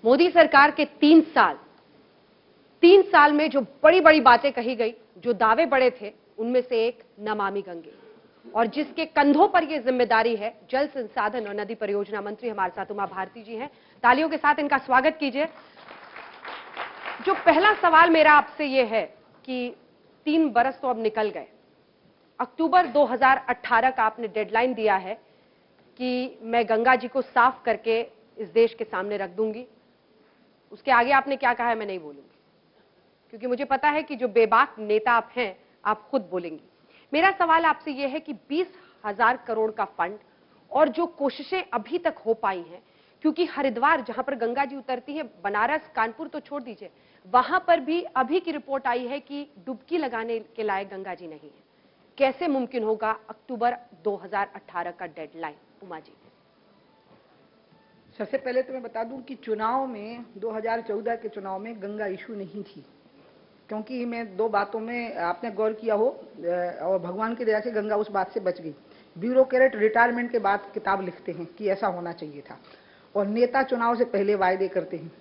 मोदी सरकार के 3 साल में जो बड़ी बड़ी बातें कही गई, जो दावे बड़े थे, उनमें से एक नमामि गंगे, और जिसके कंधों पर यह जिम्मेदारी है, जल संसाधन और नदी परियोजना मंत्री हमारे साथ उमा भारती जी हैं। तालियों के साथ इनका स्वागत कीजिए। जो पहला सवाल मेरा आपसे यह है कि 3 बरस तो अब निकल गए, अक्टूबर 2018 का आपने डेडलाइन दिया है कि मैं गंगा जी को साफ करके इस देश के सामने रख दूंगी। उसके आगे आपने क्या कहा है मैं नहीं बोलूंगी, क्योंकि मुझे पता है कि जो बेबाक नेता आप हैं, आप खुद बोलेंगी। मेरा सवाल आपसे यह है कि 20,000 करोड़ का फंड और जो कोशिशें अभी तक हो पाई हैं, क्योंकि हरिद्वार जहां पर गंगा जी उतरती है, बनारस कानपुर तो छोड़ दीजिए, वहां पर भी अभी की रिपोर्ट आई है कि डुबकी लगाने के लायक गंगा जी नहीं है। कैसे मुमकिन होगा अक्टूबर 2018 का डेडलाइन? उमा जी। सबसे पहले तो मैं बता दूं कि चुनाव में 2014 के चुनाव में गंगा इशू नहीं थी, क्योंकि मैं 2 बातों में आपने गौर किया हो, और भगवान की दया से गंगा उस बात से बच गई। ब्यूरोक्रेट रिटायरमेंट के बाद किताब लिखते हैं कि ऐसा होना चाहिए था, और नेता चुनाव से पहले वायदे करते हैं,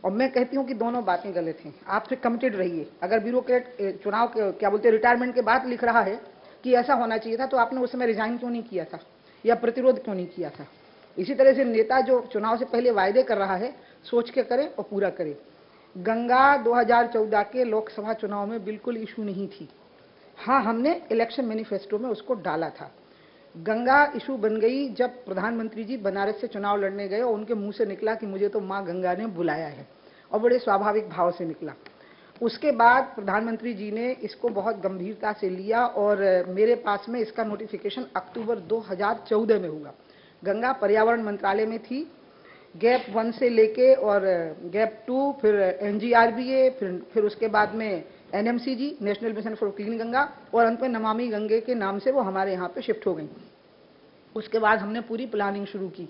और मैं कहती हूं कि दोनों बातें गलत हैं। आप फिर कमिटेड रहिए। अगर ब्यूरोक्रेट चुनाव के क्या बोलते हैं रिटायरमेंट के बाद लिख रहा है कि ऐसा होना चाहिए था, तो आपने उस समय रिजाइन क्यों नहीं किया था या प्रतिरोध क्यों नहीं किया था? इसी तरह से नेता जो चुनाव से पहले वायदे कर रहा है, सोच के करे और पूरा करे। गंगा 2014 के लोकसभा चुनाव में बिल्कुल इशू नहीं थी। हाँ, हमने इलेक्शन मैनिफेस्टो में उसको डाला था। गंगा इशू बन गई जब प्रधानमंत्री जी बनारस से चुनाव लड़ने गए और उनके मुंह से निकला कि मुझे तो माँ गंगा ने बुलाया है, और बड़े स्वाभाविक भाव से निकला। उसके बाद प्रधानमंत्री जी ने इसको बहुत गंभीरता से लिया, और मेरे पास में इसका नोटिफिकेशन अक्टूबर 2014 में हुआ। गंगा पर्यावरण मंत्रालय में थी, गैप 1 से लेके और गैप 2, फिर NGRBA, फिर उसके बाद में NMCG, national mission for clean Ganga, और अंत में नमामि गंगे के नाम से वो हमारे यहाँ पे शिफ्ट हो गई। उसके बाद हमने पूरी प्लानिंग शुरू की।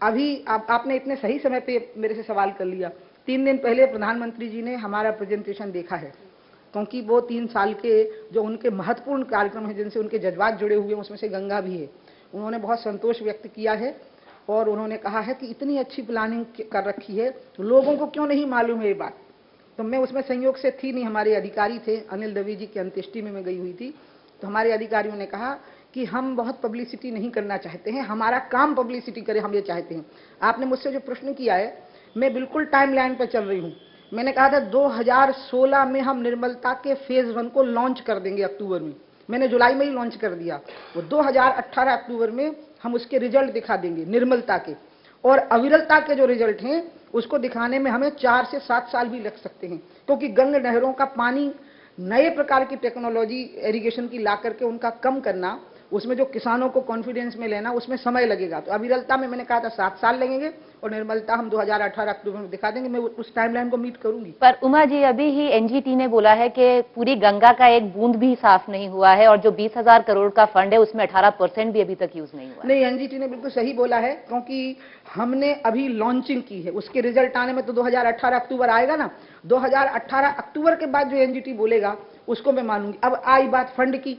अभी आपने इतने सही समय पे मेरे से सवाल कर लिया। 3 दिन पहले प्रधानमंत्री जी ने हमारा प्रेजेंटेशन देखा है, क्योंकि वो 3 साल के जो उनके महत्वपूर्ण कार्यक्रम हैं, जिनसे उनके जज्बात जुड़े हुए हैं, उसमें से गंगा भी है। उन्होंने बहुत संतोष व्यक्त किया है, और उन्होंने कहा है कि इतनी अच्छी प्लानिंग कर रखी है, लोगों को क्यों नहीं मालूम है ये बात। तो मैं उसमें संयोग से थी नहीं, हमारे अधिकारी थे, अनिल दवे जी की अंत्येष्टि में मैं गई हुई थी। तो हमारे अधिकारियों ने कहा कि हम बहुत पब्लिसिटी नहीं करना चाहते हैं, हमारा काम पब्लिसिटी करे, हम ये चाहते हैं। आपने मुझसे जो प्रश्न किया है, मैं बिल्कुल टाइम लाइन पर चल रही हूँ। मैंने कहा था 2016 में हम निर्मलता के फेज 1 को लॉन्च कर देंगे अक्टूबर में। मैंने जुलाई में ही लॉन्च कर दिया। वो 2018 अक्टूबर में हम उसके रिजल्ट दिखा देंगे निर्मलता के, और अविरलता के जो रिजल्ट हैं उसको दिखाने में हमें 4 से 7 साल भी लग सकते हैं, क्योंकि गंगा नहरों का पानी नए प्रकार की टेक्नोलॉजी इरिगेशन की ला करके उनका कम करना, उसमें जो किसानों को कॉन्फिडेंस में लेना, उसमें समय लगेगा। तो अविरलता में मैंने कहा था 7 साल लगेंगे, और निर्मलता हम 2018 अक्टूबर में दिखा देंगे। मैं उस टाइमलाइन को मीट करूंगी। पर उमा जी, अभी ही NGT ने बोला है कि पूरी गंगा का एक बूंद भी साफ नहीं हुआ है, और जो 20,000 करोड़ का फंड है उसमें 18% भी अभी तक यूज नहीं हुआ। नहीं, NGT ने बिल्कुल सही बोला है, क्योंकि हमने अभी लॉन्चिंग की है। उसके रिजल्ट आने में तो 2018 अक्टूबर आएगा ना। 2018 अक्टूबर के बाद जो NGT बोलेगा उसको मैं मानूंगी। अब आई बात फंड की,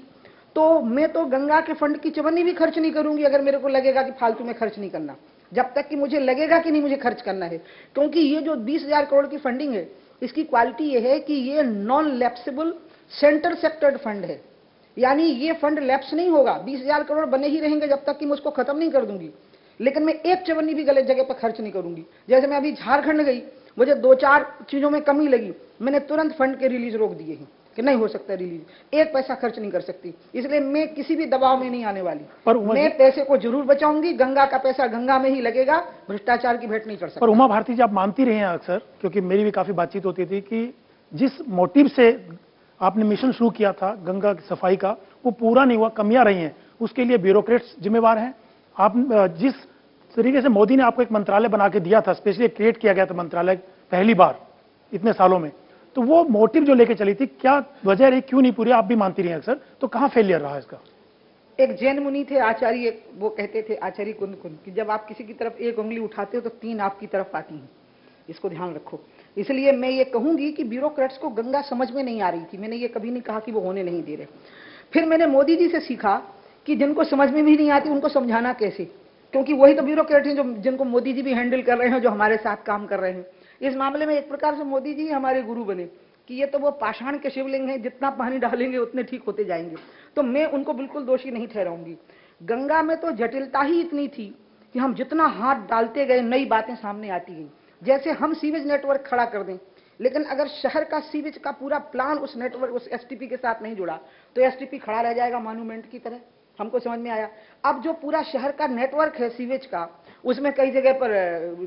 तो मैं तो गंगा के फंड की चवन्नी भी खर्च नहीं करूंगी अगर मेरे को लगेगा कि फालतू में खर्च नहीं करना, जब तक कि मुझे लगेगा कि नहीं मुझे खर्च करना है। क्योंकि ये जो 20,000 करोड़ की फंडिंग है, इसकी क्वालिटी ये है कि ये नॉन लैप्सेबल सेंटर सेक्टर्ड फंड है, यानी ये फंड लैप्स नहीं होगा। 20,000 करोड़ बने ही रहेंगे जब तक कि मैं उसको खत्म नहीं कर दूंगी, लेकिन मैं एक चवन्नी भी गलत जगह पर खर्च नहीं करूंगी। जैसे मैं अभी झारखंड गई, मुझे 2-4 चीजों में कमी लगी, मैंने तुरंत फंड के रिलीज रोक दिए हैं कि नहीं हो सकता रिलीज, 1 पैसा खर्च नहीं कर सकती। इसलिए मैं किसी भी दबाव में नहीं आने वाली, पर मैं पैसे को जरूर बचाऊंगी। गंगा का पैसा गंगा में ही लगेगा, भ्रष्टाचार की भेंट नहीं चढ़ सकता। पर उमा भारती जी, आप मानती रही हैं अक्सर, क्योंकि मेरी भी काफी बातचीत होती थी कि जिस मोटिव से आपने मिशन शुरू किया था गंगा की सफाई का, वो पूरा नहीं हुआ, कमियां रही हैं, उसके लिए ब्यूरोक्रेट्स जिम्मेवार हैं। आप जिस तरीके से मोदी ने आपको एक मंत्रालय बना के दिया था, स्पेशली क्रिएट किया गया था मंत्रालय पहली बार इतने सालों में, तो वो मोटिव जो लेके चली थी, क्या वजह रही, क्यों नहीं पूरी? आप भी मानती रही अक्सर, तो कहां फेलियर रहा इसका? एक जैन मुनि थे आचार्य, वो कहते थे आचार्य कुंद कुंद कि जब आप किसी की तरफ एक उंगली उठाते हो तो 3 आपकी तरफ आती हैं, इसको ध्यान रखो। इसलिए मैं ये कहूंगी कि ब्यूरोक्रेट्स को गंगा समझ में नहीं आ रही थी। मैंने ये कभी नहीं कहा कि वो होने नहीं दे रहे। फिर मैंने मोदी जी से सीखा कि जिनको समझ में भी नहीं आती उनको समझाना कैसे, क्योंकि वही तो ब्यूरोक्रेट हैं जो जिनको मोदी जी भी हैंडल कर रहे हैं, जो हमारे साथ काम कर रहे हैं। इस मामले में एक प्रकार से मोदी जी हमारे गुरु बने कि ये तो वो पाषाण के शिवलिंग हैं, जितना पानी डालेंगे उतने ठीक होते जाएंगे। तो मैं उनको बिल्कुल दोषी नहीं ठहराऊंगी। गंगा में तो जटिलता ही इतनी थी कि हम जितना हाथ डालते गए नई बातें सामने आती गई। जैसे हम सीवेज नेटवर्क खड़ा कर दें, लेकिन अगर शहर का सीवेज का पूरा प्लान उस नेटवर्क उस एसटीपी के साथ नहीं जुड़ा तो एसटीपी खड़ा रह जाएगा मॉन्यूमेंट की तरह। हमको समझ में आया। अब जो पूरा शहर का नेटवर्क है सीवेज का, उसमें कई जगह पर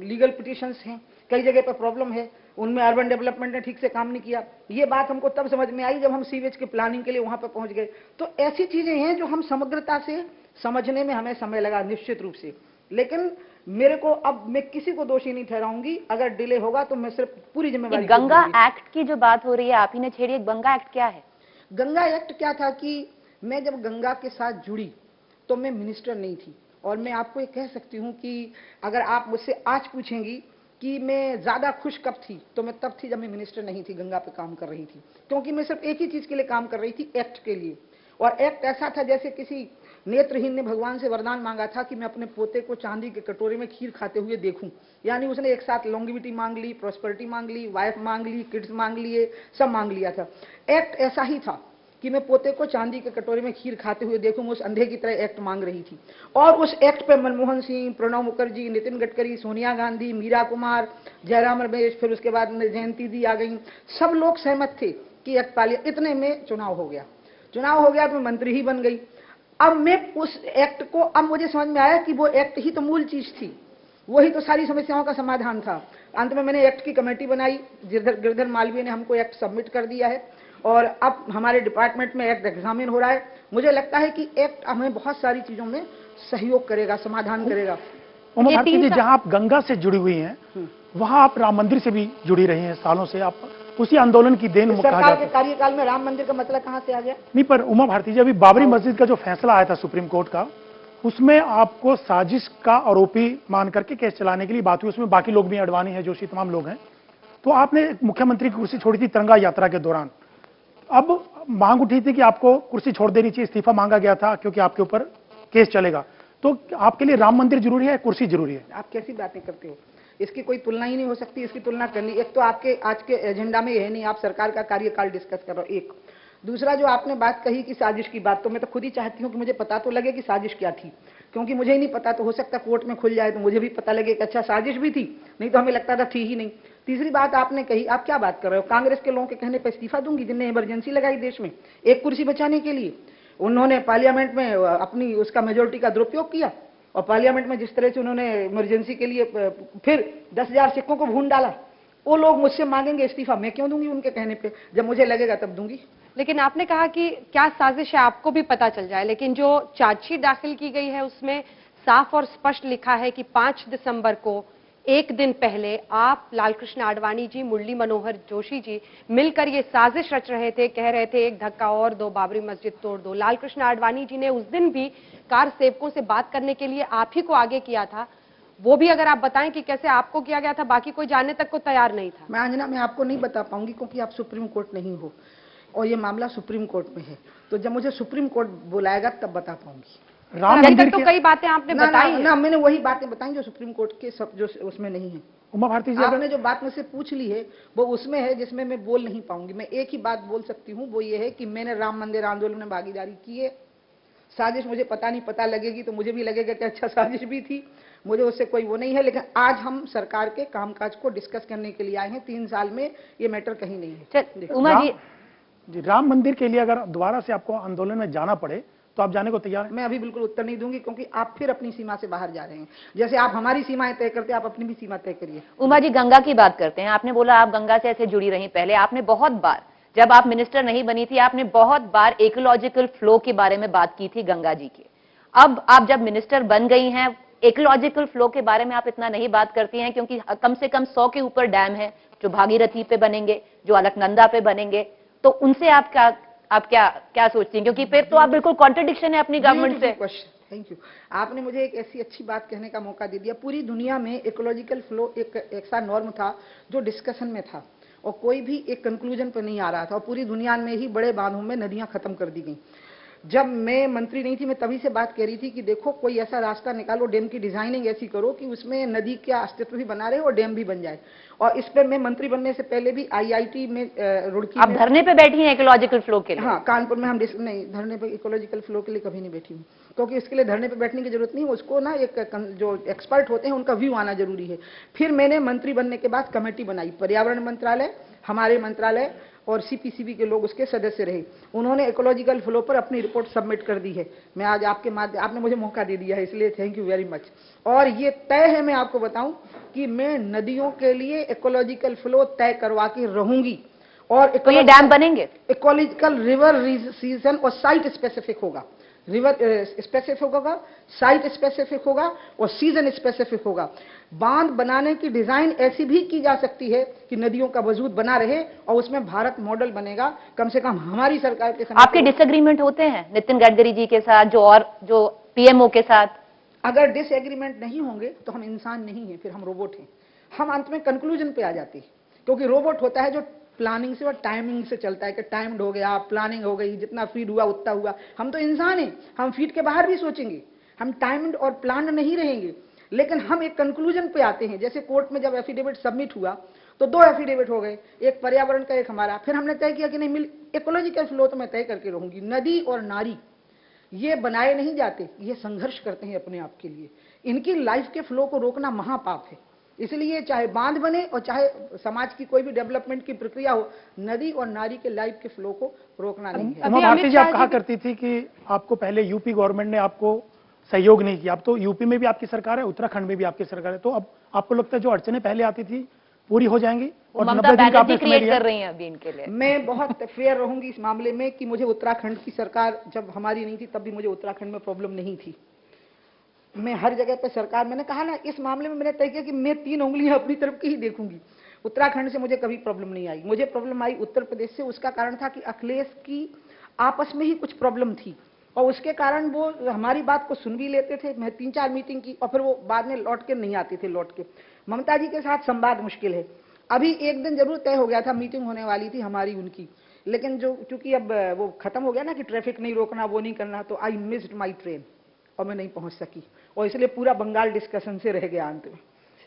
लीगल पिटिशंस हैं, कई जगह पर प्रॉब्लम है, उनमें अर्बन डेवलपमेंट ने ठीक से काम नहीं किया। ये बात हमको तब समझ में आई जब हम सीवेज के प्लानिंग के लिए वहां पर पहुंच गए। तो ऐसी चीजें हैं जो हम समग्रता से समझने में हमें समय लगा निश्चित रूप से। लेकिन मेरे को अब मैं किसी को दोषी नहीं ठहराऊंगी। अगर डिले होगा तो मैं सिर्फ पूरी जिम्मेवारी गंगा एक्ट की जो बात हो रही है आप ही ने छेड़ी, गंगा एक्ट क्या है? गंगा एक्ट क्या था कि मैं जब गंगा के साथ जुड़ी तो मैं मिनिस्टर नहीं थी। और मैं आपको ये कह सकती हूँ कि अगर आप मुझसे आज पूछेंगी कि मैं ज्यादा खुश कब थी, तो मैं तब थी जब मैं मिनिस्टर नहीं थी, गंगा पे काम कर रही थी। क्योंकि मैं सिर्फ एक ही चीज के लिए काम कर रही थी, एक्ट के लिए। और एक्ट ऐसा था जैसे किसी नेत्रहीन ने भगवान से वरदान मांगा था कि मैं अपने पोते को चांदी के कटोरे में खीर खाते हुए देखूं। यानी उसने एक साथ लॉन्गिविटी मांग ली, प्रॉस्पेरिटी मांग ली, वाइफ मांग ली, किड्स मांग लिए, सब मांग लिया था। एक्ट ऐसा ही था कि मैं पोते को चांदी के कटोरे में खीर खाते हुए देखूं, उस अंधे की तरह एक्ट मांग रही थी। और उस एक्ट पे मनमोहन सिंह, प्रणब मुखर्जी, नितिन गडकरी, सोनिया गांधी, मीरा कुमार, जयराम रमेश, फिर उसके बाद जयंती दी आ गई, सब लोग सहमत थे कि एक्ट पालिया। इतने में चुनाव हो गया तो मैं मंत्री ही बन गई। अब मैं उस एक्ट को, अब मुझे समझ में आया कि वो एक्ट ही तो मूल चीज थी, वही तो सारी समस्याओं का समाधान था। अंत में मैंने एक्ट की कमेटी बनाई, गिरधर मालवीय ने हमको एक्ट सबमिट कर दिया है और अब हमारे डिपार्टमेंट में एक्ट एग्जामिन हो रहा है। मुझे लगता है कि एक्ट हमें बहुत सारी चीजों में सहयोग करेगा, समाधान करेगा। उमा भारती जी, जहां आप गंगा से जुड़ी हुई हैं, वहां आप राम मंदिर से भी जुड़ी रही हैं सालों से। आप उसी आंदोलन की देन सरकार के कार्यकाल में राम मंदिर का मसला कहां से आ गया? नहीं, पर उमा भारती जी, अभी बाबरी मस्जिद का जो फैसला आया था सुप्रीम कोर्ट का, उसमें आपको साजिश का आरोपी मान करके केस चलाने के लिए बात हुई। उसमें बाकी लोग भी, अडवाणी है, जोशी, तमाम लोग हैं। तो आपने मुख्यमंत्री की कुर्सी छोड़ी थी तिरंगा यात्रा के दौरान। अब मांग उठी थी कि आपको कुर्सी छोड़ देनी चाहिए, इस्तीफा मांगा गया था क्योंकि आपके ऊपर केस चलेगा। तो आपके लिए राम मंदिर जरूरी है, कुर्सी जरूरी है? आप कैसी बातें करते हो? इसकी कोई तुलना ही नहीं हो सकती। इसकी तुलना करनी, एक तो आपके आज के एजेंडा में यह नहीं, आप सरकार का कार्यकाल डिस्कस कर रहे हो, एक। दूसरा जो आपने बात कही कि साजिश की बात, तो मैं तो खुद ही चाहती हूँ कि मुझे पता तो लगे कि साजिश क्या थी, क्योंकि मुझे ही नहीं पता तो हो सकता कोर्ट में खुल जाए तो मुझे भी पता लगे कि अच्छा साजिश भी थी, नहीं तो हमें लगता था थी ही नहीं। तीसरी बात आपने कही, आप क्या बात कर रहे हो? कांग्रेस के लोगों के कहने पर इस्तीफा दूंगी जिनने इमरजेंसी लगाई देश में एक कुर्सी बचाने के लिए। उन्होंने पार्लियामेंट में अपनी उसका मेजोरिटी का दुरुपयोग किया और पार्लियामेंट में जिस तरह से उन्होंने इमरजेंसी के लिए फिर 10,000 सिक्कों को भून डाला। वो लोग मुझसे मांगेंगे इस्तीफा, मैं क्यों दूंगी उनके कहने पे? जब मुझे लगेगा तब दूंगी। लेकिन आपने कहा कि क्या साजिश है आपको भी पता चल जाए, लेकिन जो चार्जशीट दाखिल की गई है उसमें साफ और स्पष्ट लिखा है कि 5 दिसंबर को एक दिन पहले आप, लालकृष्ण आडवाणी जी, मुरली मनोहर जोशी जी मिलकर ये साजिश रच रहे थे, कह रहे थे एक धक्का और दो, बाबरी मस्जिद तोड़ दो। लालकृष्ण आडवाणी जी ने उस दिन भी कार सेवकों से बात करने के लिए आप ही को आगे किया था, वो भी अगर आप बताएं कि कैसे आपको किया गया था, बाकी कोई जानने तक को तैयार नहीं था। मैं अंजना, मैं आपको नहीं बता पाऊंगी क्योंकि आप सुप्रीम कोर्ट नहीं हो और ये मामला सुप्रीम कोर्ट में है। तो जब मुझे सुप्रीम कोर्ट बुलाएगा तब बता पाऊंगी। राम मंदिर तो कई बातें आपने बताई ना, मैंने वही बातें बताई जो सुप्रीम कोर्ट के सब जो उसमें नहीं है। उमा भारती जी, आपने जो बात मुझसे पूछ ली है वो उसमें है जिसमें मैं बोल नहीं पाऊंगी। मैं एक ही बात बोल सकती हूँ, वो ये है कि मैंने राम मंदिर आंदोलन में भागीदारी की है। साजिश मुझे पता नहीं, पता लगेगी तो मुझे भी लगेगा कि अच्छा साजिश भी थी, मुझे उससे कोई वो नहीं है। लेकिन आज हम सरकार के कामकाज को डिस्कस करने के लिए आए हैं। 3 साल में ये मैटर कहीं नहीं है। उमा जी, राम मंदिर के लिए अगर दोबारा से आपको आंदोलन में जाना पड़े तो आप जाने को तैयार हैं? मैं अभी बिल्कुल उत्तर नहीं दूंगी क्योंकि आप फिर अपनी सीमा से बाहर जा रहे हैं। जैसे आप हमारी सीमाएं तय करते हैं, आप अपनी भी सीमा तय करिए। उमा जी, गंगा की बात करते हैं। आपने बोला आप गंगा से ऐसे जुड़ी रही। पहले आपने बहुत बार, जब आप मिनिस्टर नहीं बनी थी, आपने बहुत बार इकोलॉजिकल फ्लो के बारे में बात की थी गंगा जी के। अब आप जब मिनिस्टर बन गई हैं, इकोलॉजिकल फ्लो के बारे में आप इतना नहीं बात करती हैं, क्योंकि कम से कम 100 के ऊपर डैम है जो भागीरथी पे बनेंगे, जो अलकनंदा पे बनेंगे, तो उनसे आप क्या सोचती हैं? क्योंकि फिर तो आप बिल्कुल कॉन्ट्रडिक्शन है अपनी गवर्नमेंट से। Thank you. आपने मुझे एक ऐसी अच्छी बात कहने का मौका दे दिया। पूरी दुनिया में इकोलॉजिकल फ्लो एक ऐसा नॉर्म था जो डिस्कशन में था और कोई भी एक कंक्लूजन पर नहीं आ रहा था और पूरी दुनिया में ही बड़े बांधों में नदियां खत्म कर दी गई। जब मैं मंत्री नहीं थी, मैं तभी से बात कह रही थी कि देखो कोई ऐसा रास्ता निकालो, डैम की डिजाइनिंग ऐसी करो कि उसमें नदी का अस्तित्व भी बना रहे और डैम भी बन जाए। और इस पर मैं मंत्री बनने से पहले भी आईआईटी में रुड़की आप में, धरने पे बैठी हैं इकोलॉजिकल फ्लो के लिए? हाँ, कानपुर में हम नहीं, धरने पे इकोलॉजिकल फ्लो के लिए कभी नहीं बैठी हूँ, क्योंकि इसके लिए धरने पे बैठने की जरूरत नहीं है। उसको ना एक जो एक्सपर्ट होते हैं उनका व्यू आना जरूरी है। फिर मैंने मंत्री बनने के बाद कमेटी बनाई, पर्यावरण मंत्रालय, हमारे मंत्रालय और सीपीसीबी के लोग उसके सदस्य रहे। उन्होंने इकोलॉजिकल फ्लो पर अपनी रिपोर्ट सबमिट कर दी है। मैं आज आपके माध्यम, आपने मुझे मौका दे दिया है, इसलिए थैंक यू वेरी मच। और ये तय है, मैं आपको बताऊं कि मैं नदियों के लिए इकोलॉजिकल फ्लो तय करवा के रहूंगी। और तो ये डैम बनेंगे? इकोलॉजिकल रिवर सीजन और साइट स्पेसिफिक होगा, रिवर स्पेसिफिक होगा, साइट स्पेसिफिक होगा और सीजन स्पेसिफिक होगा। बांध बनाने की डिजाइन ऐसी भी की जा सकती है कि नदियों का वजूद बना रहे और उसमें भारत मॉडल बनेगा। कम से कम हमारी सरकार के समय आपके डिसएग्रीमेंट होते हैं नितिन गडकरी जी के साथ, जो पीएमओ के साथ? अगर डिसएग्रीमेंट नहीं होंगे तो हम इंसान नहीं हैं, फिर हम रोबोट हैं। हम अंत में कंक्लूजन पे आ जाते हैं, क्योंकि रोबोट होता है जो प्लानिंग से और टाइमिंग से चलता है कि टाइम्ड हो गया, प्लानिंग हो गई, जितना फीड हुआ उतना हुआ। हम तो इंसान हैं, हम फीड के बाहर भी सोचेंगे, हम टाइम्ड और प्लान नहीं रहेंगे। लेकिन हम एक कंक्लूजन पे आते हैं। जैसे कोर्ट में जब एफिडेविट सबमिट हुआ तो 2 एफिडेविट हो गए, एक पर्यावरण का, एक हमारा। फिर हमने तय किया कि नहीं, इकोलॉजिकल फ्लो तो मैं तय करके रहूंगी। नदी और नारी ये बनाए नहीं जाते, ये संघर्ष करते हैं अपने आप के लिए। इनकी लाइफ के फ्लो को रोकना महापाप है। इसलिए चाहे बांध बने और चाहे समाज की कोई भी डेवलपमेंट की प्रक्रिया हो, नदी और नारी के लाइफ के फ्लो को रोकना नहीं है। उमा भारती जी, आप कहा करती थी कि आपको पहले यूपी गवर्नमेंट ने आपको सहयोग नहीं किया। अब तो यूपी में भी आपकी सरकार है, उत्तराखंड में भी आपकी सरकार है, तो अब आपको लगता है जो अड़चनें पहले आती थी पूरी हो जाएंगी? और ममता बनर्जी क्रिएट कर रही हैं अभी इनके लिए। मैं बहुत फेयर रहूंगी इस मामले में कि मुझे उत्तराखंड की सरकार जब हमारी नहीं थी तब भी मुझे उत्तराखंड में प्रॉब्लम नहीं थी। मैं हर जगह पे सरकार, मैंने कहा ना, इस मामले में मैंने तय किया कि मैं 3 उंगलियां अपनी तरफ की ही देखूंगी। उत्तराखंड से मुझे कभी प्रॉब्लम नहीं आई। मुझे प्रॉब्लम आई उत्तर प्रदेश से। उसका कारण था कि अखिलेश की आपस में ही कुछ प्रॉब्लम थी और उसके कारण वो हमारी बात को सुन भी लेते थे। मैं 3-4 मीटिंग की और फिर वो बाद में लौट के नहीं आते थे। लौट के ममता जी के साथ संवाद मुश्किल है। अभी एक दिन जरूर तय हो गया था, मीटिंग होने वाली थी हमारी उनकी, लेकिन जो चूंकि अब वो खत्म हो गया ना कि ट्रैफिक नहीं रोकना, वो नहीं करना, तो आई मिस्ड माई ट्रेन और मैं नहीं पहुंच सकी और इसलिए पूरा बंगाल डिस्कशन से रह गया अंत में।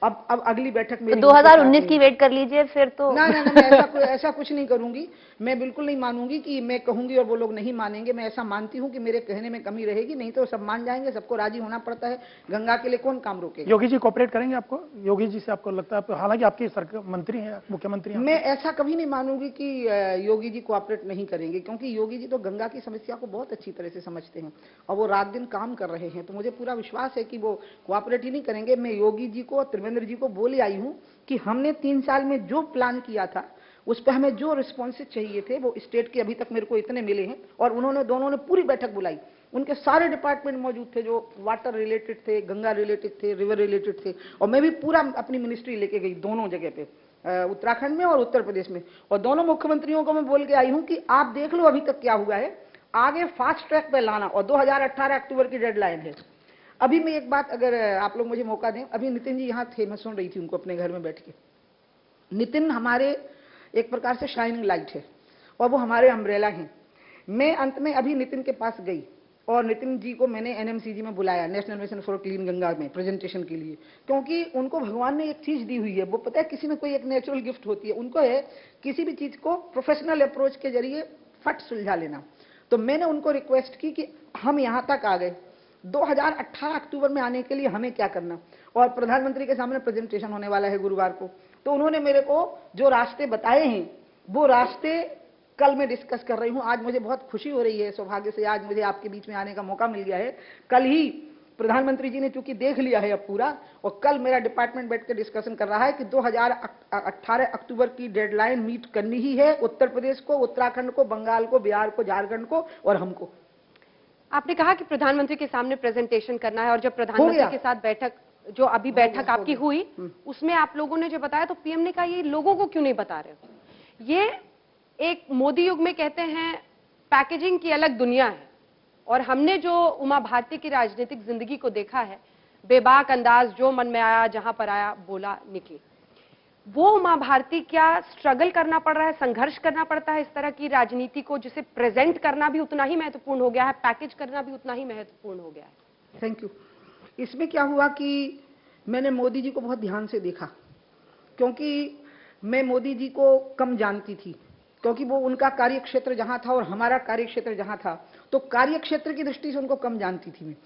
अब अगली बैठक में 2019 की वेट कर लीजिए फिर तो। ना मैं ऐसा कुछ नहीं करूंगी। मैं बिल्कुल नहीं मानूंगी कि मैं कहूंगी और वो लोग नहीं मानेंगे। मैं ऐसा मानती हूं कि मेरे कहने में कमी रहेगी, नहीं तो सब मान जाएंगे। सबको राजी होना पड़ता है। गंगा के लिए कौन काम रोकेगा? योगी जी कोऑपरेट करेंगे आपको? योगी जी से आपको लगता है, हालांकि आपके सरकार मंत्री हैं, मुख्यमंत्री हैं? मैं ऐसा कभी नहीं मानूंगी कि योगी जी कोऑपरेट नहीं करेंगे, क्योंकि योगी जी तो गंगा की समस्या को बहुत अच्छी तरह से समझते हैं और वो रात दिन काम कर रहे हैं। तो मुझे पूरा विश्वास है कि वो कोऑपरेट ही नहीं करेंगे। मैं योगी जी को, त्रिवेंद्र जी को बोले आई हूं कि हमने 3 साल में जो प्लान किया था उस पर हमें जो रिस्पॉन्सेज चाहिए थे वो स्टेट के अभी तक मेरे को इतने मिले हैं। और उन्होंने, दोनों ने पूरी बैठक बुलाई। उनके सारे डिपार्टमेंट मौजूद थे, जो वाटर रिलेटेड थे, गंगा रिलेटेड थे, रिवर रिलेटेड थे। और मैं भी पूरा अपनी मिनिस्ट्री लेके गई दोनों जगह पे, उत्तराखंड में और उत्तर प्रदेश में। और दोनों मुख्यमंत्रियों को मैं बोल के आई हूं कि आप देख लो अभी तक क्या हुआ है, आगे फास्ट ट्रैक पे लाना। और 2018 अक्टूबर की डेडलाइन है। अभी मैं एक बात, अगर आप लोग मुझे मौका दें, अभी नितिन जी यहाँ थे, मैं सुन रही थी उनको अपने घर में बैठ के। नितिन हमारे एक प्रकार से शाइनिंग लाइट है और वो हमारे अम्ब्रेला हैं। मैं अंत में अभी नितिन के पास गई और नितिन जी को मैंने एनएमसीजी में बुलाया, national mission for clean Ganga में प्रेजेंटेशन के लिए, क्योंकि उनको भगवान ने एक चीज दी हुई है। वो पता है, किसी में कोई एक नेचुरल गिफ्ट होती है, उनको है किसी भी चीज को प्रोफेशनल अप्रोच के जरिए फट सुलझा लेना। तो मैंने उनको रिक्वेस्ट की कि हम यहाँ तक आ गए, 2018 अक्टूबर में आने के लिए हमें क्या करना। और प्रधानमंत्री के सामने प्रेजेंटेशन होने वाला है गुरुवार को। तो उन्होंने मेरे को जो रास्ते बताए हैं वो रास्ते कल मैं डिस्कस कर रही हूं। आज मुझे बहुत खुशी हो रही है, सौभाग्य से आज मुझे आपके बीच में आने का मौका मिल गया है। कल ही प्रधानमंत्री जी ने चूंकि देख लिया है अब पूरा, और कल मेरा डिपार्टमेंट बैठ के डिस्कशन कर रहा है कि 2018 अक्टूबर की डेडलाइन मीट करनी ही है, उत्तर प्रदेश को, उत्तराखंड को, बंगाल को, बिहार को, झारखंड को और हमको। आपने कहा कि प्रधानमंत्री के सामने प्रेजेंटेशन करना है, और जब प्रधानमंत्री के साथ बैठक, जो अभी बैठक आपकी हुई, उसमें आप लोगों ने जो बताया, तो पीएम ने कहा ये लोगों को क्यों नहीं बता रहे हो? ये एक मोदी युग में कहते हैं पैकेजिंग की अलग दुनिया है, और हमने जो उमा भारती की राजनीतिक जिंदगी को देखा है, बेबाक अंदाज, जो मन में आया, जहां पर आया बोला, निकली। वो उमा भारती क्या स्ट्रगल करना पड़ रहा है, संघर्ष करना पड़ता है इस तरह की राजनीति को, जिसे प्रेजेंट करना भी उतना ही महत्वपूर्ण हो गया है, पैकेज करना भी उतना ही महत्वपूर्ण हो गया है? Thank you. इसमें क्या हुआ कि मैंने मोदी जी को बहुत ध्यान से देखा, क्योंकि मैं मोदी जी को कम जानती थी, क्योंकि वो उनका कार्यक्षेत्र जहां था और हमारा कार्यक्षेत्र जहां था, तो कार्यक्षेत्र की दृष्टि से उनको कम जानती थी मैं।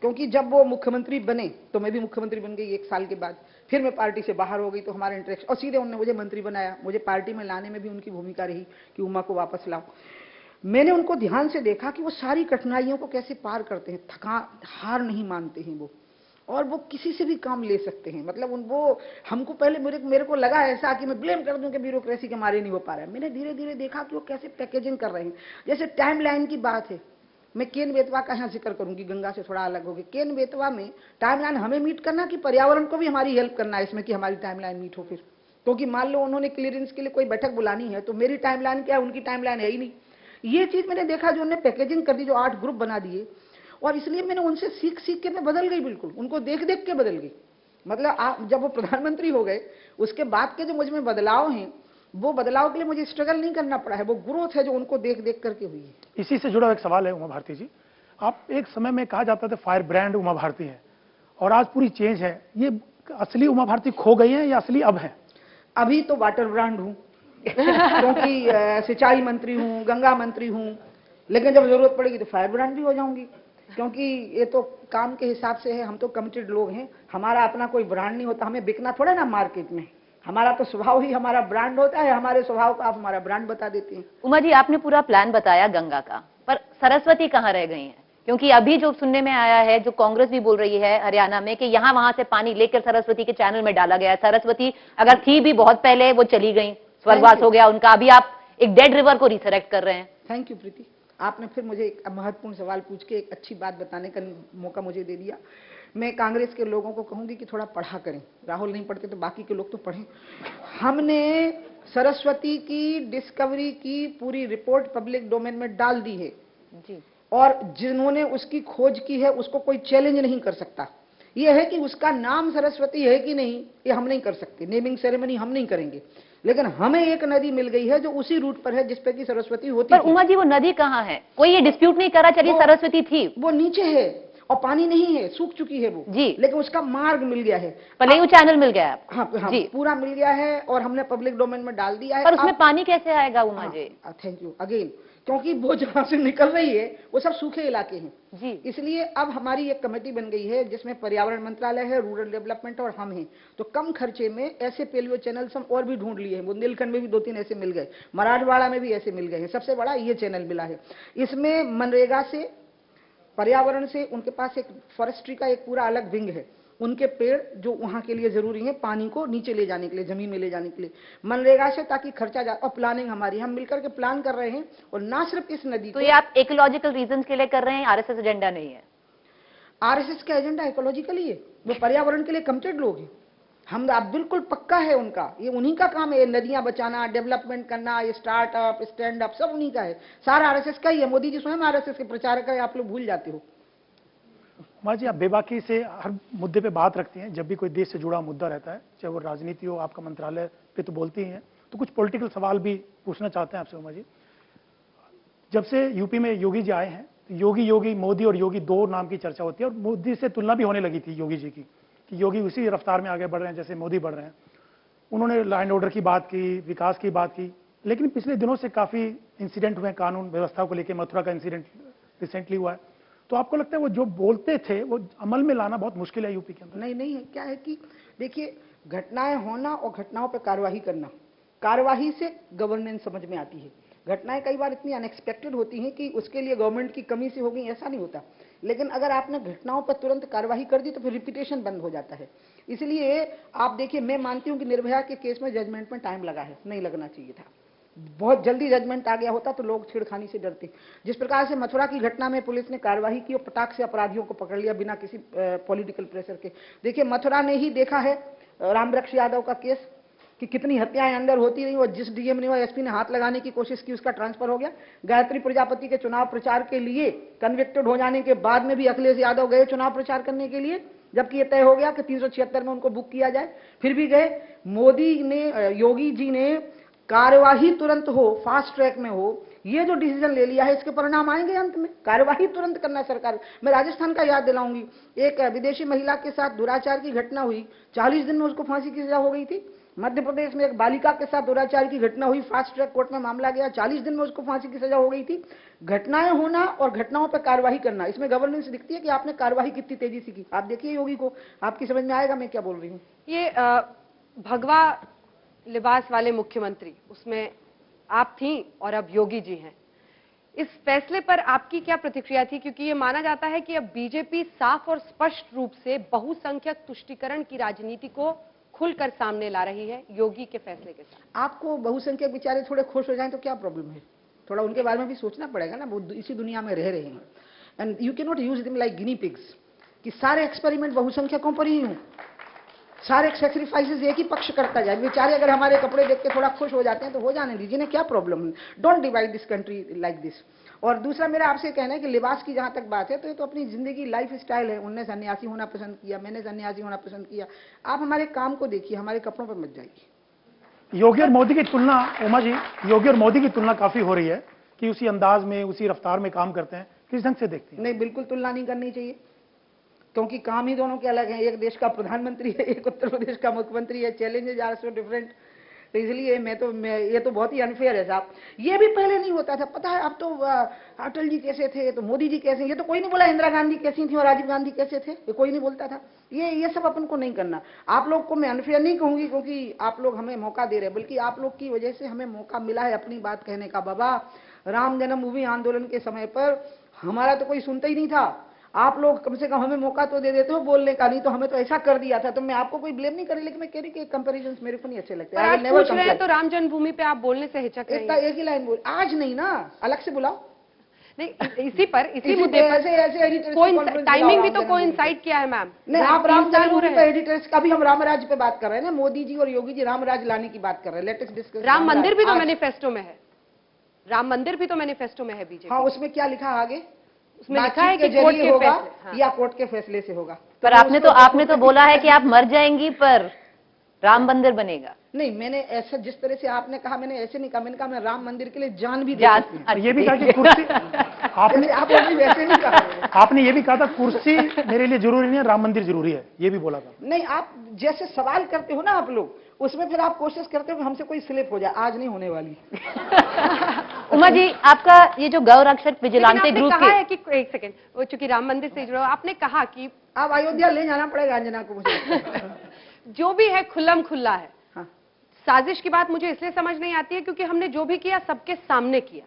क्योंकि जब वो मुख्यमंत्री बने तो मैं भी मुख्यमंत्री बन गई 1 साल के बाद, फिर मैं पार्टी से बाहर हो गई, तो हमारा इंटरेक्शन, और सीधे उन्होंने मुझे मंत्री बनाया। मुझे पार्टी में लाने में भी उनकी भूमिका रही कि उमा को वापस लाओ। मैंने उनको ध्यान से देखा कि वो सारी कठिनाइयों को कैसे पार करते हैं, हार नहीं मानते हैं वो, और वो किसी से भी काम ले सकते हैं। मतलब वो हमको पहले मेरे को लगा ऐसा कि मैं ब्लेम कर दूं कि ब्यूरोक्रेसी के मारे नहीं हो पा रहा है। मैंने धीरे धीरे देखा कि वो कैसे पैकेजिंग कर रहे हैं। जैसे टाइमलाइन की बात है, मैं केन बेतवा का यहाँ जिक्र करूंगी, गंगा से थोड़ा अलग होगी। केन बेतवा में टाइमलाइन हमें मीट करना कि पर्यावरण को भी हमारी हेल्प करना है इसमें कि हमारी टाइमलाइन मीट हो। फिर क्योंकि मान लो उन्होंने क्लियरेंस के लिए कोई बैठक बुलानी है, तो मेरी टाइमलाइन क्या है, उनकी टाइमलाइन है ही नहीं। ये चीज मैंने देखा, जो उन्होंने पैकेजिंग कर दी, जो 8 ग्रुप बना दिए, और इसलिए मैंने उनसे सीख सीख के मैं बदल गई, बिल्कुल उनको देख देख के बदल गई। मतलब जब वो प्रधानमंत्री हो गए उसके बाद के जो मुझ में बदलाव हैं, वो बदलाव के लिए मुझे स्ट्रगल नहीं करना पड़ा है, वो ग्रोथ है जो उनको देख देख करके हुई है। इसी से जुड़ा एक सवाल है उमा भारती जी, आप एक समय में कहा जाता था फायर ब्रांड उमा भारती है, और आज पूरी चेंज है। ये असली उमा भारती खो गई है या असली अब है? अभी तो वाटर ब्रांड हूँ क्योंकि सिंचाई मंत्री हूँ, गंगा मंत्री हूँ, लेकिन जब जरूरत पड़ेगी तो फायर ब्रांड भी हो जाऊंगी, क्योंकि ये तो काम के हिसाब से है। हम तो कमिटेड लोग हैं, हमारा अपना कोई ब्रांड नहीं होता, हमें बिकना थोड़ा ना मार्केट में, हमारा तो स्वभाव ही हमारा ब्रांड होता है। हमारे स्वभाव का आप हमारा ब्रांड बता देते हैं। उमा जी, आपने पूरा प्लान बताया गंगा का, पर सरस्वती कहाँ रह गई हैं? क्योंकि अभी जो सुनने में आया है, जो कांग्रेस भी बोल रही है हरियाणा में, कि यहाँ वहां से पानी लेकर सरस्वती के चैनल में डाला गया है। सरस्वती अगर थी भी बहुत पहले, वो चली गई, स्वर्गवास हो गया उनका, अभी आप एक डेड रिवर को रिसरेक्ट कर रहे हैं। थैंक यू प्रीति, आपने फिर मुझे एक महत्वपूर्ण सवाल पूछ के एक अच्छी बात बताने का मौका मुझे दे दिया। मैं कांग्रेस के लोगों को कहूंगी कि थोड़ा पढ़ा करें। राहुल नहीं पढ़ते तो बाकी के लोग तो पढ़ें। हमने सरस्वती की डिस्कवरी की पूरी रिपोर्ट पब्लिक डोमेन में डाल दी है जी, और जिन्होंने उसकी खोज की है उसको कोई चैलेंज नहीं कर सकता। यह है कि उसका नाम सरस्वती है कि नहीं, ये हम नहीं कर सकते, नेमिंग सेरेमनी हम नहीं करेंगे, लेकिन हमें एक नदी मिल गई है जो उसी रूट पर है जिस पे की सरस्वती होती पर थी। उमा जी, वो नदी कहाँ है? कोई ये डिस्प्यूट नहीं करा, चलिए सरस्वती थी, वो नीचे है और पानी नहीं है, सूख चुकी है वो जी, लेकिन उसका मार्ग मिल गया है। पलेयू चैनल मिल गया है आपको? हाँ, हाँ जी, पूरा मिल गया है और हमने पब्लिक डोमेन में डाल दिया है। पर उसमें पानी कैसे आएगा Uma ji? Thank you again, क्योंकि वो जहां से निकल रही है वो सब सूखे इलाके हैं जी, इसलिए अब हमारी एक कमेटी बन गई है जिसमें पर्यावरण मंत्रालय है, रूरल डेवलपमेंट और हम हैं। तो कम खर्चे में ऐसे पेलियो चैनल्स हम और भी ढूंढ लिए हैं। बुंदेलखंड में भी 2-3 ऐसे मिल गए, मराठवाड़ा में भी ऐसे मिल गए हैं। सबसे बड़ा ये चैनल मिला है। इसमें मनरेगा से, पर्यावरण से, उनके पास एक फॉरेस्ट्री का एक पूरा अलग विंग है। उनके पेड़ जो वहां के लिए जरूरी है पानी को नीचे ले जाने के लिए, जमीन में ले जाने के लिए, मनरेगा से, ताकि खर्चा और प्लानिंग हमारी, हम मिलकर के प्लान कर रहे हैं। और ना सिर्फ इस नदी तो को, ये आप इकोलॉजिकल रीजंस के लिए कर रहे हैं, आरएसएस एजेंडा नहीं है? आरएसएस का एजेंडा इकोलॉजिकल ही है, वो पर्यावरण के लिए कमिटेड लोग हैं। हम आप बिल्कुल पक्का है उनका, ये उन्हीं का काम है, नदियां बचाना, डेवलपमेंट करना, ये स्टार्टअप, स्टैंड अप सब उन्हीं का है। सारा आरएसएस का ही है। मोदी जी स्वयं आरएसएस के प्रचारक है, आप लोग भूल जाते हो। माँ जी, आप बेबाकी से हर मुद्दे पे बात रखती हैं। जब भी कोई देश से जुड़ा मुद्दा रहता है, चाहे वो राजनीति हो, आपका मंत्रालय पे तो बोलती हैं, तो कुछ पॉलिटिकल सवाल भी पूछना चाहते हैं आपसे उमा जी। जब से यूपी में योगी जी आए हैं, तो योगी मोदी और योगी 2 नाम की चर्चा होती है, और मोदी से तुलना भी होने लगी थी योगी जी की, कि योगी उसी रफ्तार में आगे बढ़ रहे हैं जैसे मोदी बढ़ रहे हैं। उन्होंने लॉ एंड ऑर्डर की बात की, विकास की बात की, लेकिन पिछले दिनों से काफी इंसिडेंट हुए कानून व्यवस्था को लेकर। मथुरा का इंसिडेंट रिसेंटली हुआ है। तो आपको लगता है वो जो बोलते थे वो अमल में लाना बहुत मुश्किल है यूपी के अंदर? नहीं है। क्या है कि देखिए, घटनाएं होना और घटनाओं पर कार्रवाई करना, कार्रवाई से गवर्नेंस समझ में आती है। घटनाएं कई बार इतनी अनएक्सपेक्टेड होती हैं कि उसके लिए गवर्नमेंट की कमी से हो गई, ऐसा नहीं होता। लेकिन अगर आपने घटनाओं पर तुरंत कार्रवाई कर दी तो फिर रिपीटेशन बंद हो जाता है। इसलिए आप देखिए, मैं मानती हूं कि निर्भया के केस में जजमेंट में टाइम लगा है, नहीं लगना चाहिए था। बहुत जल्दी जजमेंट आ गया होता तो लोग छेड़खानी से डरते। जिस प्रकार से मथुरा की घटना में पुलिस ने कार्रवाई की और पटाख से अपराधियों को पकड़ लिया बिना किसी पॉलिटिकल प्रेशर के। देखिए, मथुरा ने ही देखा है रामवृक्ष यादव का केस कि कितनी हत्याएं अंदर होती रही, और जिस डीएम ने और एसपी ने हाथ लगाने की कोशिश की उसका ट्रांसफर हो गया। गायत्री प्रजापति के चुनाव प्रचार के लिए कन्विक्टेड हो जाने के बाद में भी अखिलेश यादव गए चुनाव प्रचार करने के लिए, जबकि ये तय हो गया कि 376 में उनको बुक किया जाए, फिर भी गए। मोदी ने, योगी जी ने कार्यवाही तुरंत हो, फास्ट ट्रैक में हो, ये जो डिसीजन ले लिया है इसके परिणाम आएंगे अंत में। कार्यवाही तुरंत करना सरकार। मैं राजस्थान का याद दिलाऊंगी, एक विदेशी महिला के साथ दुराचार की घटना हुई, 40 दिन में उसको फांसी की सजा हो गई थी। मध्य प्रदेश में एक बालिका के साथ दुराचार की घटना हुई, फास्ट ट्रैक कोर्ट में मामला गया, 40 दिन में उसको फांसी की सजा हो गई थी। घटनाएं होना और घटनाओं पर कार्रवाई करना, इसमें गवर्नेंस दिखती है कि आपने कार्रवाई कितनी तेजी से की। आप देखिए योगी को, आपकी समझ में आएगा मैं क्या बोल रही हूँ। ये भगवा लिबास वाले मुख्यमंत्री, उसमें आप थी और अब योगी जी हैं, इस फैसले पर आपकी क्या प्रतिक्रिया थी? क्योंकि ये माना जाता है कि अब बीजेपी साफ और स्पष्ट रूप से बहुसंख्यक तुष्टीकरण की राजनीति को खुलकर सामने ला रही है योगी के फैसले के साथ। आपको बहुसंख्यक बेचारे थोड़े खुश हो जाएं तो क्या प्रॉब्लम है? थोड़ा उनके बारे में भी सोचना पड़ेगा ना, वो इसी दुनिया में रह रहे हैं। And you can not use them like Guinea pigs कि सारे एक्सपेरिमेंट बहुसंख्यकों पर ही हों, सारे सैक्रिफाइसेस एक ही पक्ष करता जाए। बेचारे अगर हमारे कपड़े देख के थोड़ा खुश हो जाते हैं तो हो जाने दीजिए ना, क्या प्रॉब्लम है? Don't divide this country like this. और दूसरा मेरा आपसे कहना है कि लिबास की जहां तक बात है तो ये तो अपनी जिंदगी लाइफ स्टाइल है। उनने सन्यासी होना पसंद किया, मैंने सन्यासी होना पसंद किया। आप हमारे काम को देखिए, हमारे कपड़ों पर मत जाइए। योगी और मोदी की तुलना, उमा जी, योगी और मोदी की तुलना काफी हो रही है कि उसी अंदाज में, उसी रफ्तार में काम करते हैं। किस ढंग से देखते हैं? नहीं, बिल्कुल तुलना नहीं करनी चाहिए, क्योंकि काम ही दोनों के अलग हैं। एक देश का प्रधानमंत्री है, एक उत्तर प्रदेश का मुख्यमंत्री है। Challenges are so different. तो इसलिए ये तो बहुत ही अनफेयर है साहब। ये भी पहले नहीं होता था, पता है। अब तो अटल जी कैसे थे, तो मोदी जी कैसे, ये तो कोई नहीं बोला। इंदिरा गांधी कैसी थी और राजीव गांधी कैसे थे, ये कोई नहीं बोलता था। ये सब अपन को नहीं करना। आप लोग को मैं अनफेयर नहीं कहूंगी, क्योंकि आप लोग हमें मौका दे रहे हैं, बल्कि आप लोग की वजह से हमें मौका मिला है अपनी बात कहने का। बाबा, राम जन्मभूमि आंदोलन के समय पर हमारा तो कोई सुनता ही नहीं था। आप लोग कम से कम हमें मौका तो दे देते हो बोलने का, नहीं तो हमें तो ऐसा कर दिया था। तो मैं आपको कोई ब्लेम नहीं कर रही, लेकिन मैं कह रही कि कंपैरिजन मेरे को नहीं अच्छे लगते। पर आज पूछ रहे हैं तो राम जन्मभूमि पे आप बोलने से हिचक रहे हैं। एक ही लाइन बोल, आज नहीं ना, अलग से बुलाओ। नहीं, इसी मुद्दे पर ऐसे कोई टाइमिंग भी तो कोइंसाइड किया है मैम। नहीं, आप राम जन्मभूमि पे एडिटर्स का भी, हम रामराज पे बात कर रहे हैं ना। मोदी जी और योगी जी रामराज लाने की बात कर रहे हैं। Latest discuss. राम मंदिर भी तो मैनिफेस्टो में है, राम मंदिर भी तो मैनिफेस्टो में है बीजेपी। हाँ, उसमें क्या लिखा आगे? उसमें लिखा है कि कोर्ट के होगा फैसले, या कोर्ट के फैसले से होगा। पर आपने तो बोला है कि आप मर जाएंगी पर राम मंदिर बनेगा। नहीं, मैंने ऐसा, जिस तरह से आपने कहा, मैंने ऐसे नहीं कहा। मैंने कहा मैं राम मंदिर के लिए जान भी दे सकती हूं। ये भी कहा कि कुर्सी आपने वैसे नहीं कहा। आपने ये भी कहा था कुर्सी मेरे लिए जरूरी नहीं है, राम मंदिर जरूरी है, ये भी बोला था। नहीं, आप जैसे सवाल करते हो ना आप लोग, उसमें फिर आप कोशिश करते हो कि हमसे कोई स्लिप हो जाए। आज नहीं होने वाली। उमा जी, आपका ये जो गौ रक्षक विजिलेंटे ग्रुप कहा है कि एक सेकंड, वो चूंकि राम मंदिर से जुड़ा, आपने कहा कि आप अयोध्या ले जाना पड़ेगा अंजना को मुझे। जो भी है खुल्लम खुल्ला है। हाँ। साजिश की बात मुझे इसलिए समझ नहीं आती है क्योंकि हमने जो भी किया सबके सामने किया।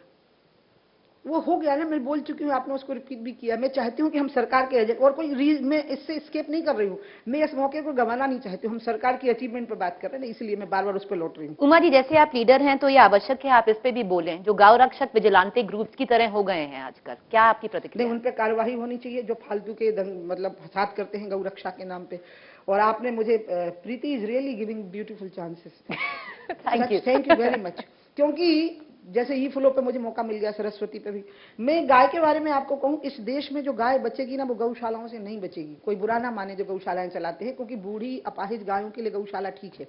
वो हो गया ना, मैं बोल चुकी हूँ, आपने उसको रिपीट भी किया। मैं चाहती हूँ कि हम सरकार के एजेंट, और कोई मैं इससे स्केप नहीं कर रही हूँ। मैं इस मौके को गंवाना नहीं चाहती हूँ। हम सरकार की अचीवमेंट पर बात कर रहे हैं, इसलिए मैं बार बार उस पर लौट रही हूँ। उमा जी, जैसे आप लीडर हैं तो ये आवश्यक है आप इस पे भी बोलें, जो गौ रक्षक विजिलेंटे ग्रुप की तरह हो गए हैं आजकल। क्या आपकी प्रतिक्रिया? उन पर कार्रवाई होनी चाहिए जो फालतू के मतलब फसाद करते हैं गौ रक्षा के नाम पे। और आपने मुझे, Preeti is really giving beautiful chances. Thank you very much. क्योंकि जैसे ई फ्लो पे मुझे मौका मिल गया, सरस्वती पे भी। मैं गाय के बारे में आपको कहूँ, इस देश में जो गाय बचेगी ना, वो गौशालाओं से नहीं बचेगी। कोई बुरा ना माने जो गौशालाएं चलाते हैं, क्योंकि बूढ़ी अपाहिज गायों के लिए गौशाला ठीक है,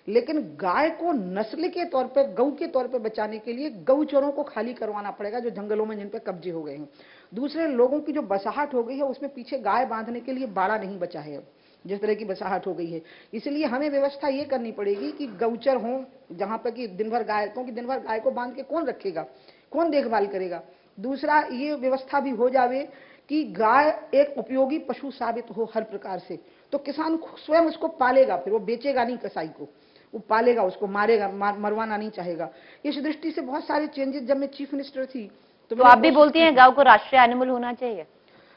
लेकिन गाय को नस्ल के तौर पे, गौ के तौर पे बचाने के लिए गौचरों को खाली करवाना पड़ेगा, जो जंगलों में जिन पे कब्जे हो गए हैं। दूसरे लोगों की जो बसाहट हो गई है, उसमें पीछे गाय बांधने के लिए बाड़ा नहीं बचा है, जिस तरह की बसाहट हो गई है। इसलिए हमें व्यवस्था ये करनी पड़ेगी कि गौचर हों जहां पर कि दिन भर गाय, क्योंकि दिन भर गाय को बांध के कौन रखेगा, कौन देखभाल करेगा। दूसरा, ये व्यवस्था भी हो जावे कि गाय एक उपयोगी पशु साबित हो हर प्रकार से, तो किसान स्वयं उसको पालेगा, फिर वो बेचेगा नहीं कसाई को, वो पालेगा, उसको मारेगा, मरवाना नहीं चाहेगा। इस दृष्टि से बहुत सारे चेंजेस, जब मैं चीफ मिनिस्टर थी तो आप भी बोलती हैं गौ को राष्ट्रीय एनिमल होना चाहिए?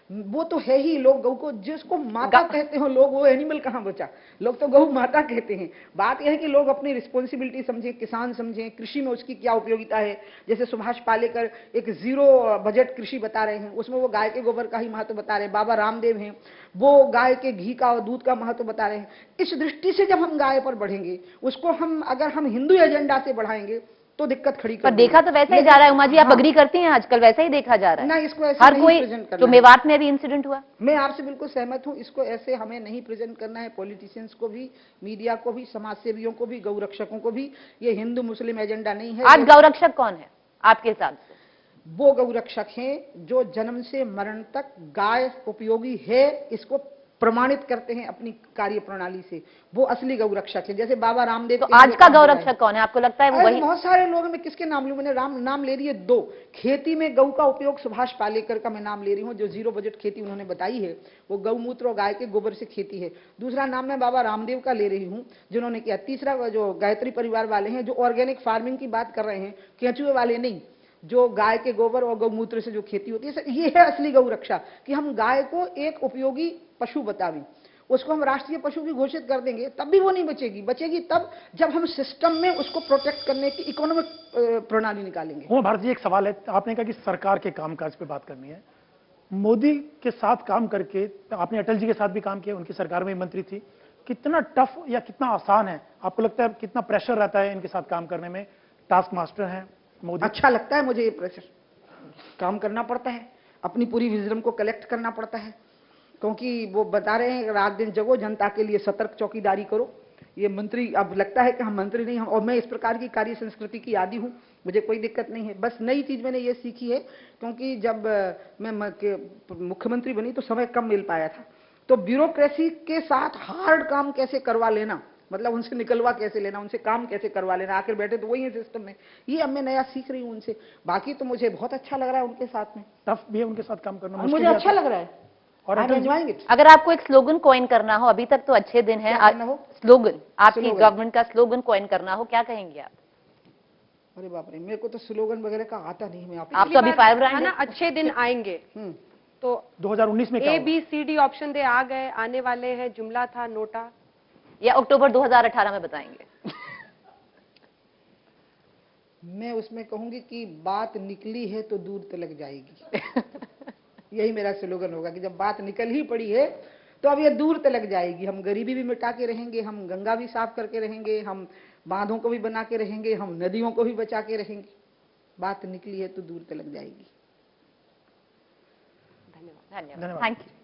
वो तो है ही। लोग गौ को, जिसको माता कहते हो लोग, वो एनिमल कहाँ बचा। लोग तो गौ माता कहते हैं। बात यह है कि लोग अपनी रिस्पॉन्सिबिलिटी समझें, किसान समझें, कृषि में उसकी क्या उपयोगिता है। जैसे सुभाष पालेकर एक 0 बजट कृषि बता रहे हैं, उसमें वो गाय के गोबर का ही महत्व बता रहे हैं। बाबा रामदेव हैं, वो गाय के घी का और दूध का महत्व बता रहे हैं। इस दृष्टि से जब हम गाय पर बढ़ेंगे, उसको हम अगर हम हिंदू एजेंडा से बढ़ाएंगे तो दिक्कत खड़ी पर कर देखा तो वैसा ही जा रहा है। उमा जी, आप अग्री करती हैं? आजकल वैसा ही देखा जा रहा है। ना, इसको ऐसे हर नहीं कोई, प्रेजेंट करना जो है। मेवात में भी इंसिडेंट हुआ, मैं आपसे बिल्कुल सहमत हूं, इसको ऐसे हमें नहीं प्रेजेंट करना है। पॉलिटिशियंस को भी, मीडिया को भी, समाज सेवियों को भी, गौ रक्षकों को भी। ये हिंदू मुस्लिम एजेंडा नहीं है। आज गौ रक्षक कौन है आपके हिसाब से? वो गौ रक्षक हैं जो जन्म से मरण तक गाय उपयोगी है इसको प्रमाणित करते हैं अपनी कार्य प्रणाली से। वो असली गौ रक्षक है। जैसे बाबा रामदेव तो के आज जो का काम गौ हो रहा है। रक्षक कौन है आपको लगता है? वो अरे वही बहुत सारे लोग, मैं किसके नाम लूं? मैंने नाम ले रही है 2। खेती में गौ का उपयोग, सुभाष पालेकर का मैं नाम ले रही हूँ, जो 0 बजट खेती उन्होंने बताई है, वो गौमूत्र और गाय के गोबर से खेती है। दूसरा नाम मैं बाबा रामदेव का ले रही हूँ, जिन्होंने किया। तीसरा जो गायत्री परिवार वाले हैं, जो ऑर्गेनिक फार्मिंग की बात कर रहे हैं, केंचुए वाले नहीं, जो गाय के गोबर और गौमूत्र से जो खेती होती है। ये है असली गौ रक्षा, कि हम गाय को एक उपयोगी पशु बतावें, उसको हम राष्ट्रीय पशु भी घोषित कर देंगे, तब भी वो नहीं बचेगी। बचेगी तब जब हम सिस्टम में उसको प्रोटेक्ट करने की इकोनॉमिक प्रणाली निकालेंगे। उमा भारती जी, एक सवाल है। आपने कहा कि सरकार के कामकाज पे बात करनी है। मोदी के साथ काम करके, आपने अटल जी के साथ भी काम किया, उनकी सरकार में मंत्री थी, कितना टफ या कितना आसान है आपको लगता है? कितना प्रेशर रहता है इनके साथ काम करने में? टास्क मास्टर हैं मोदी। अच्छा लगता है मुझे ये प्रेशर। काम करना पड़ता है, अपनी पूरी विजडम को कलेक्ट करना पड़ता है, क्योंकि वो बता रहे हैं रात दिन जगो, जनता के लिए सतर्क चौकीदारी करो। ये मंत्री, अब लगता है कि हम मंत्री नहीं, हम, और मैं इस प्रकार की कार्य संस्कृति की आदी हूँ, मुझे कोई दिक्कत नहीं है। बस नई चीज मैंने ये सीखी है, क्योंकि जब मैं मुख्यमंत्री बनी तो समय कम मिल पाया था, तो ब्यूरोक्रेसी के साथ हार्ड काम कैसे करवा लेना, मतलब उनसे निकलवा कैसे लेना, उनसे काम कैसे करवा लेना, आखिर बैठे तो वही है सिस्टम में। ये अब मैं नया सीख रही हूँ उनसे। बाकी तो मुझे बहुत अच्छा लग रहा है उनके साथ में। टफ भी है उनके साथ काम करना, मुझे अच्छा लग रहा है। और I'm Atal ji, enjoying it। अगर आपको एक स्लोगन कॉइन करना हो, अभी तक तो अच्छे दिन है, क्या करना हो? स्लोगन, आपकी स्लोगन। गवर्नमेंट का स्लोगन कॉइन करना हो, क्या कहेंगे आप? अरे बाप रे, मेरे को तो स्लोगन वगैरह का आता नहीं। मैं आप तो अभी फायर ब्रांड ना, है। अच्छे दिन आएंगे। तो 2019 में क्या होगा? ABCD ऑप्शन दे आ गए, आने वाले हैं, जुमला था, नोटा, या अक्टूबर 2018 में बताएंगे? मैं उसमें कहूंगी कि बात निकली है तो दूर तलक जाएगी। यही मेरा स्लोगन होगा कि जब बात निकल ही पड़ी है तो अब ये दूर तलक जाएगी। हम गरीबी भी मिटा के रहेंगे, हम गंगा भी साफ करके रहेंगे, हम बांधों को भी बना के रहेंगे, हम नदियों को भी बचा के रहेंगे। बात निकली है तो दूर तलक जाएगी। धन्यवाद, थैंक यू।